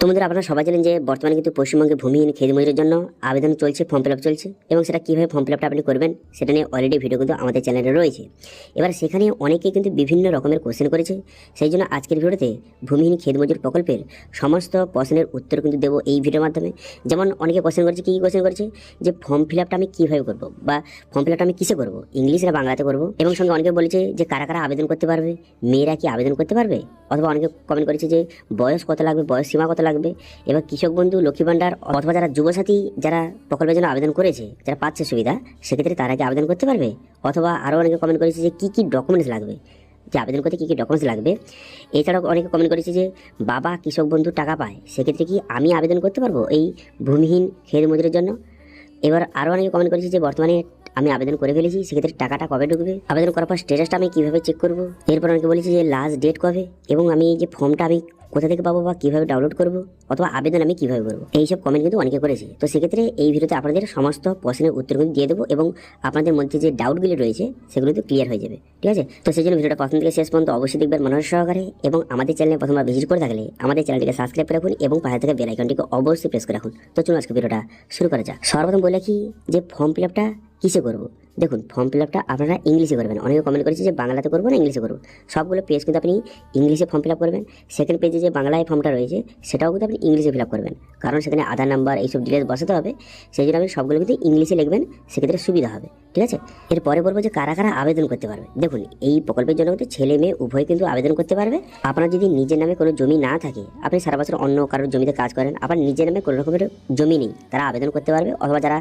তো বন্ধুরা, আপনারা সবাই জানেন যে বর্তমানে কিন্তু পশ্চিমবঙ্গে ভূমিহীন খেত মজুরের জন্য আবেদন চলছে, ফর্ম ফিল আপ চলছে, এবং সেটা কীভাবে ফর্ম ফিল আপটা আপনি করবেন সেটা নিয়ে অলরেডি ভিডিও কিন্তু আমাদের চ্যানেলে রয়েছে। এবার সেখানে অনেকেই কিন্তু বিভিন্ন রকমের কোশ্চেন করেছে, সেই জন্য আজকের ভিডিওতে ভূমিহীন খেত মজুর প্রকল্পের সমস্ত প্রশ্নের উত্তর কিন্তু দেবো এই ভিডিওর মাধ্যমে। যেমন অনেকে কোশ্চেন করেছে, কী কোশ্চেন করেছে যে ফর্ম ফিল আপটা আমি কীভাবে করবো বা ফর্ম ফিল আপটা আমি কিসে করবো, ইংলিশ না বাংলাতে করবো, এবং সঙ্গে অনেকে বলেছে যে কারা কারা আবেদন করতে পারবে, মেয়েরা কি আবেদন করতে পারবে, অথবা অনেকে কমেন্ট করেছে যে বয়স কত লাগবে, বয়স সীমা কত লাগবে। এবার কৃষক বন্ধু, লক্ষ্মী ভান্ডার অথবা যারা যুবসাথী যারা প্রকল্পের জন্য আবেদন করেছে, যারা পাচ্ছে সুবিধা, সেক্ষেত্রে তারা কি আবেদন করতে পারবে। অথবা আরও অনেকে কমেন্ট করেছে যে কী ডকুমেন্টস লাগবে, যে আবেদন করতে কী ডকুমেন্টস লাগবে। এছাড়াও অনেকে কমেন্ট করেছে যে বাবা কৃষক বন্ধু টাকা পায়, সেক্ষেত্রে কি আমি আবেদন করতে পারবো এই ভূমিহীন খেত মজুরের জন্য। এবার আরও অনেকে কমেন্ট করেছে যে বর্তমানে আমি আবেদন করে ফেলেছি, সেক্ষেত্রে টাকাটা কবে ঢুকবে, আবেদন করার পর স্ট্যাটাসটা আমি কীভাবে চেক করবো। এরপর অনেকে বলেছে যে লাস্ট ডেট কবে, এবং আমি এই যে ফর্মটা আমি কোথা থেকে পাবো বা কীভাবে ডাউনলোড করবো, অথবা আবেদন আমি কীভাবে করবো। এইসব কমেন্ট কিন্তু অনেকে করেছে। তো সেক্ষেত্রে এই ভিডিওতে আপনাদের সমস্ত প্রশ্নের উত্তর কিন্তু দিয়ে দেবো, এবং আপনাদের মধ্যে যে ডাউটগুলি রয়েছে সেগুলো কিন্তু ক্লিয়ার হয়ে যাবে, ঠিক আছে। তো সেই জন্য ভিডিওটা প্রথম থেকে শেষ পর্যন্ত অবশ্যই দেখবেন মনোযোগ সহকারে, এবং আমাদের চ্যানেলে প্রথমবার ভিজিট করে থাকলে আমাদের চ্যানেলটিকে সাবস্ক্রাইব করে রাখুন, এবং পাশে থেকে বেল আইকনটিকে অবশ্যই প্রেস করে রাখুন। তো চলুন আজকে ভিডিওটা শুরু করা যাক। সর্বপ্রথম বলে কি যে ফর্ম ফিল আপটা কিসে করবো। দেখুন, ফর্ম ফিল আপটা আপনারা ইংলিশে করবেন। অনেকে কমেন্ট করেছে যে বাংলাতে করবো না ইংলিশে করবো। সবগুলো পেজ কিন্তু আপনি ইংলিশে ফর্ম ফিল আপ করবেন। সেকেন্ড পেজে যে বাংলায় ফর্মটা রয়েছে সেটাও কিন্তু আপনি ইংলিশে ফিল আপ করবেন, কারণ সেখানে আধার নাম্বার এইসব ডিটেলস বসাতে হবে। সেই জন্য আপনি সবগুলো কিন্তু ইংলিশে লিখবেন, সেক্ষেত্রে সুবিধা হবে, ঠিক আছে। এরপরে বলবো যে কারা কারা আবেদন করতে পারবে। দেখুন, এই প্রকল্পের জন্য কিন্তু ছেলে মেয়ে উভয় কিন্তু আবেদন করতে পারবে। আপনার যদি নিজের নামে কোনো জমি না থাকে, আপনি সারা বছর অন্য কারোর জমিতে কাজ করেন, আপনার নিজের নামে কোনো রকমের জমি নেই, তারা আবেদন করতে পারবে। অথবা যারা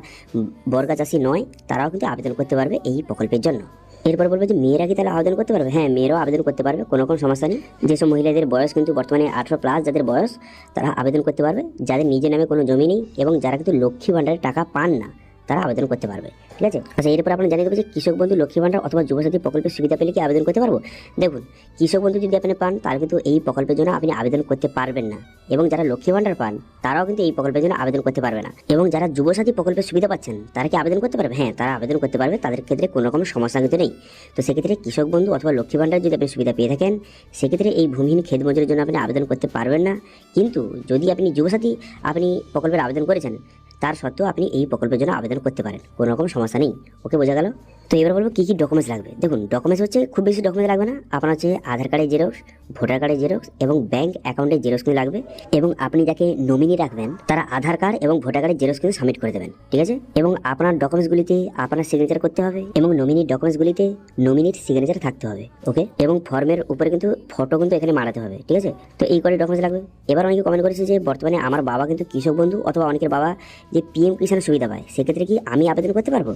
বর্গা চাষি নয়, তারাও কিন্তু আবেদন করতে পারবে এই প্রকল্পের জন্য। এরপর বলবো যে মেয়েরা কি তাহলে আবেদন করতে পারবে। হ্যাঁ, মেয়েরাও আবেদন করতে পারবে, কোনো সমস্যা নেই। যেসব মহিলাদের বয়স কিন্তু বর্তমানে 18+ যাদের বয়স, তারা আবেদন করতে পারবে। যাদের নিজের নামে কোনো জমি নেই এবং যারা কিন্তু লক্ষ্মী ভান্ডারের টাকা পান না, তারা আবেদন করতে পারবে, ঠিক আছে। আচ্ছা, এরপর আপনারা জানিয়ে দেবো যে কৃষক বন্ধু, লক্ষ্মী ভান্ডার অথবা যুবসাথী প্রকল্পের সুবিধা পেলে কি আবেদন করতে পারবো। দেখুন, কৃষক বন্ধু যদি আপনি পান, তাহলে কিন্তু এই প্রকল্পের জন্য আপনি আবেদন করতে পারবেন না, এবং যারা লক্ষ্মী ভান্ডার পান তারাও কিন্তু এই প্রকল্পের জন্য আবেদন করতে পারবে না। এবং যারা যুবসাথী প্রকল্পের সুবিধা পাচ্ছেন, তারা কি আবেদন করতে পারবে। হ্যাঁ, তারা আবেদন করতে পারবে, তাদের ক্ষেত্রে কোনো রকম সমস্যা কিন্তু নেই। তো সেক্ষেত্রে কৃষক বন্ধু অথবা লক্ষ্মী ভান্ডার যদি আপনি সুবিধা পেয়ে থাকেন, সেক্ষেত্রে এই ভূমিহীন খেত মজুরের জন্য আপনি আবেদন করতে পারবেন না। কিন্তু যদি আপনি যুবসাথী আপনি প্রকল্পের আবেদন করেছেন, তার সত্ত্বেও আপনি এই প্রকল্পের জন্য আবেদন করতে পারেন, কোনো রকম সমস্যা নেই। ওকে, বোঝা গেল। তো এবার বলবো কী ডকুমেন্টস লাগবে। দেখুন, ডকুমেন্টস হচ্ছে খুব বেশি ডকুমেন্টস লাগবে না। আপনার হচ্ছে আধার কার্ডের জেরক্স, ভোটার কার্ডের জেরক্স এবং ব্যাংক অ্যাকাউন্টের জেরক্স কিন্তু লাগবে। এবং আপনি যাকে নমিনি রাখবেন, তারা আধার কার্ড এবং ভোটার কার্ডের জেরক্স কিন্তু সাবমিট করে দেবেন, ঠিক আছে। এবং আপনার ডকুমেন্টসগুলিতে আপনার সিগনেচার করতে হবে, এবং নমিনির ডকুমেন্টসগুলিতে নমিনির সিগনেচার থাকতে হবে, ওকে। এবং ফর্মের উপরে কিন্তু ফটো কিন্তু এখানে মারাতে হবে, ঠিক আছে। তো এই করে ডকুমেন্টস লাগবে। এবার অনেকে কমেন্ট করেছে যে বর্তমানে আমার বাবা কিন্তু কৃষক বন্ধু, অথবা অনেকের বাবা যে পিএম কিষাণ সুবিধা পায়, সেক্ষেত্রে কি আমি আবেদন করতে পারবো।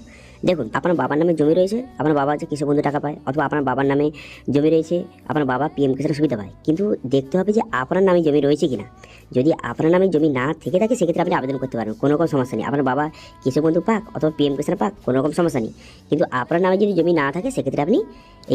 দেখুন, আপনার বাবার নামে জমি রয়েছে, আপনার বাবা যে কৃষক বন্ধু টাকা পায়, অথবা আপনার বাবার নামে জমি রয়েছে, আপনার বাবা পিএম কিষাণ সুবিধা পায়, কিন্তু দেখতে হবে যে আপনার নামে জমি রয়েছে কিনা। যদি আপনার নামে জমি না থেকে থাকে, সেক্ষেত্রে আপনি আবেদন করতে পারবেন, কোনো রকম সমস্যা নেই। আপনার বাবা কৃষক বন্ধু পাক অথবা পিএম কিষাণ পাক, কোনো রকম সমস্যা নেই। কিন্তু আপনার নামে যদি জমি না থাকে, সেক্ষেত্রে আপনি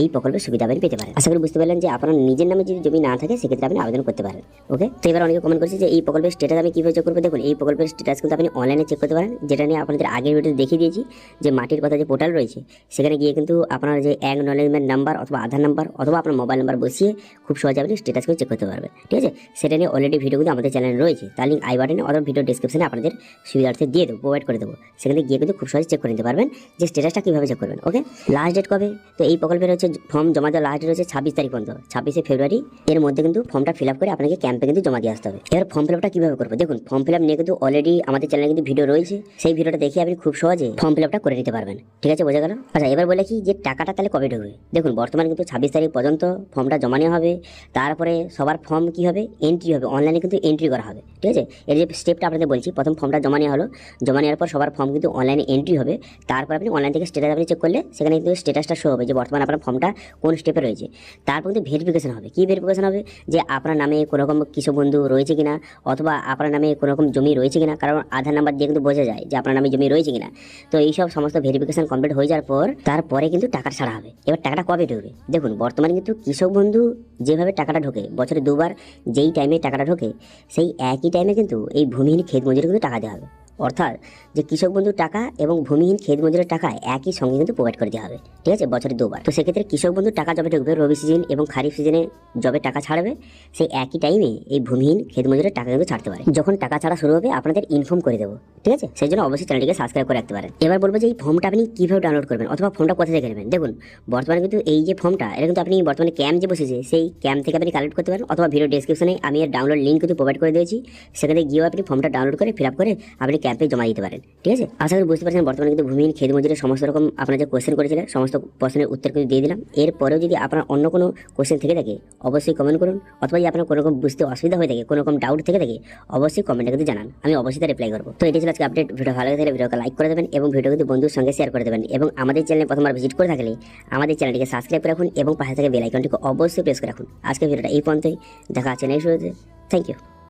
এই প্রকল্পের সুবিধা আপনি পেতে পারেন। আশা করি বুঝতে পারলেন যে আপনার নিজের নামে যদি জমি না থাকে, সেক্ষেত্রে আপনি আবেদন করতে পারেন, ওকে। তো এবার অনেকে কমেন্ট করেছে যে এই প্রকল্পের স্ট্যাটাস আমি কীভাবে চেক করবো। দেখুন, এই প্রকল্পের স্ট্যাটাস কিন্তু আপনি অনলাইনে চেক করতে পারেন, যেটা নিয়ে আপনাদের আগের ভিডিওতে দেখিয়ে দিয়েছি, যে মাটির কথা যে পোর্টাল রয়েছে, সেখানে গিয়ে কিন্তু আপনার যে অ্যাকনলেজমেন্ট নাম্বার অথবা আধার নাম্বার অথবা আপনার মোবাইল নাম্বার বসিয়ে খুব সহজে আপনি স্ট্যাটাস করে চেক করতে পারবেন, ঠিক আছে। সেটা নিয়ে অলরেডি ভিডিও কিন্তু আমাদের চ্যানেলে রয়েছে, তার লিঙ্ক আই বাটনে অথবা ভিডিও ডিসক্রিপশনে আপনাদের সুবিধার্থে দিয়ে দেবো, প্রোভাইড করে দেবো। সেখানে গিয়ে কিন্তু খুব সহজে চেক করে নিতে পারবেন যে স্ট্যাটাসটা কীভাবে চেক করবেন, ওকে। লাস্ট ডেট কবে। তো এই প্রকল্পের হচ্ছে ফর্ম জমা দেওয়ার লাস্ট ডেট হচ্ছে 26 তারিখ পর্যন্ত, 26শে ফেব্রুয়ারি। এর মধ্যে কিন্তু ফর্মটা ফিল আপ করে আপনাকে ক্যাম্পে কিন্তু জমা দিয়ে আসতে হবে। এবার ফর্ম ফিল আপটা কীভাবে করবো। দেখুন, ফর্ম ফিল আপ নিয়ে কিন্তু অলরেডি আমাদের চ্যানেলে কিন্তু ভিডিও রয়েছে, সেই ভিডিওটা দেখে আপনি খুব সহজে ফর্ম ফিল আপটা করে নিতে পারবেন, ঠিক আছে, বোঝা গেল। আচ্ছা, এবার বলে কি যে টাকাটা তাহলে কবে ঢুকবে। দেখুন, বর্তমানে কিন্তু 26 তারিখ পর্যন্ত ফর্মটা জমা নেওয়া হবে। তারপরে সবার ফর্ম কি হবে, এন্ট্রি হবে, অনলাইনে কিন্তু এন্ট্রি করা হবে, ঠিক আছে। এর যে স্টেপটা আপনাদের বলছি, প্রথম ফর্মটা জমা নেওয়া হলো, জমা নেওয়ার পর সবার ফর্ম কিন্তু অনলাইনে এন্ট্রি হবে। তারপর আপনি অনলাইন থেকে স্ট্যাটাস আপনি চেক করলে সেখানে কিন্তু স্ট্যাটাসটা শো হবে যে বর্তমানে আপনার ফর্মটা কোন স্টেপে রয়েছে। তারপর কিন্তু ভেরিফিকেশন হবে। কি ভেরিফিকেশন হবে, যে আপনার নামে কোনো রকম কৃষক বন্ধু রয়েছে কিনা, অথবা আপনার নামে কোনো রকম জমি রয়েছে কিনা, কারণ আধার নাম্বার দিয়ে কিন্তু বোঝা যায় যে আপনার নামে জমি রয়েছে কিনা। তো এইসব সমস্ত ভেরিফিকেশন কমপ্লিট হয়ে যাওয়ার পর তারপরে কিন্তু টাকা ছাড়া হবে। এবার টাকাটা কবে ঢুকবে। দেখুন, বর্তমানে কিন্তু কৃষক বন্ধু যেভাবে টাকাটা ঢোকে, বছরে 2বার যেই টাইমে টাকাটা ঢোকে, সেই একই টাইমে কিন্তু এই ভূমিহীন ক্ষেত মজুরি কিন্তু টাকা দেওয়া হবে, অর্থাৎ যে কৃষক বন্ধুর টাকা এবং ভূমিহীন ক্ষেত মজুরের টাকা একই সঙ্গে কিন্তু প্রোভাইড করে দেওয়া হবে, ঠিক আছে, বছরে 2বার। তো সেক্ষেত্রে কৃষক বন্ধুর টাকা যবে ঢুকবে রবি সিজন এবং খারিফ সিজনে যবে টাকা ছাড়বে সেই একই টাইমে এই ভূমিহীন ক্ষেত মজুরের টাকা কিন্তু ছাড়তে পারে। যখন টাকা ছাড়া শুরু হবে আপনাদের ইনফর্ম করে দেবো, ঠিক আছে, সেই জন্য অবশ্যই চ্যানেলটিকে সাবস্ক্রাইব করে রাখতে পারেন। এবার বলবো যে এই ফর্মটা আপনি কীভাবে ডাউনলোড করবেন অথবা ফর্মটা কোথা থেকে নেবেন। দেখুন বর্তমানে কিন্তু এই যে ফর্মটা এটা কিন্তু আপনি বর্তমানে ক্যাম্প যে বসেছে সেই ক্যাম্প থেকে আপনি কালেক্ট করতে পারেন, অথবা ভিডিও ডেসক্রিপশনে আমি এর ডাউনলোড লিঙ্ক কিন্তু প্রোভাইড করে দিয়েছি, সেখানে গিয়েও আপনি ফর্মটা ডাউনলোড করে ফিল আপ করে আপনি ক্যাম্পে জমা দিতে পারেন, ঠিক আছে। আশা করি বুঝতে পারছেন বর্তমানে কিন্তু ভূমিহীন ক্ষেত মজুরের সমস্ত রকম আপনারা যে কোশ্চেন করেছিলেন সমস্ত প্রশ্নের উত্তর কিন্তু দিয়ে দিলাম। এরপরেও যদি আপনার অন্য কোনো কোশ্চেন থেকে থাকে অবশ্যই কমেন্ট করুন, অথবা যদি আপনার কোনো রকম বুঝতে অসুবিধা হয়ে থাকে, কোনো রকম ডাউট থেকে থাকে অবশ্যই কমেন্টে কিন্তু জানান, আমি অবশ্যই তার রিপ্লাই করবো। তো এটি ছিল আজকে আপডেট। ভিডিও ভালো লাগে ভিডিওকে লাইক করে দেবেন এবং ভিডিও কিন্তু বন্ধুর সঙ্গে শেয়ার করে দেবেন, এবং আমাদের চ্যানেলে প্রথমবার ভিজিট করে থাকলে আমাদের চ্যানেলটিকে সাবস্ক্রাইব করে রাখুন এবং পাশে থেকে বেল আইকনটিকে অবশ্যই প্রেস করে রাখুন। আজকে ভিডিওটা এই পর্যন্তই, দেখা আছে নেক্সট ভিডিওতে। Thank you.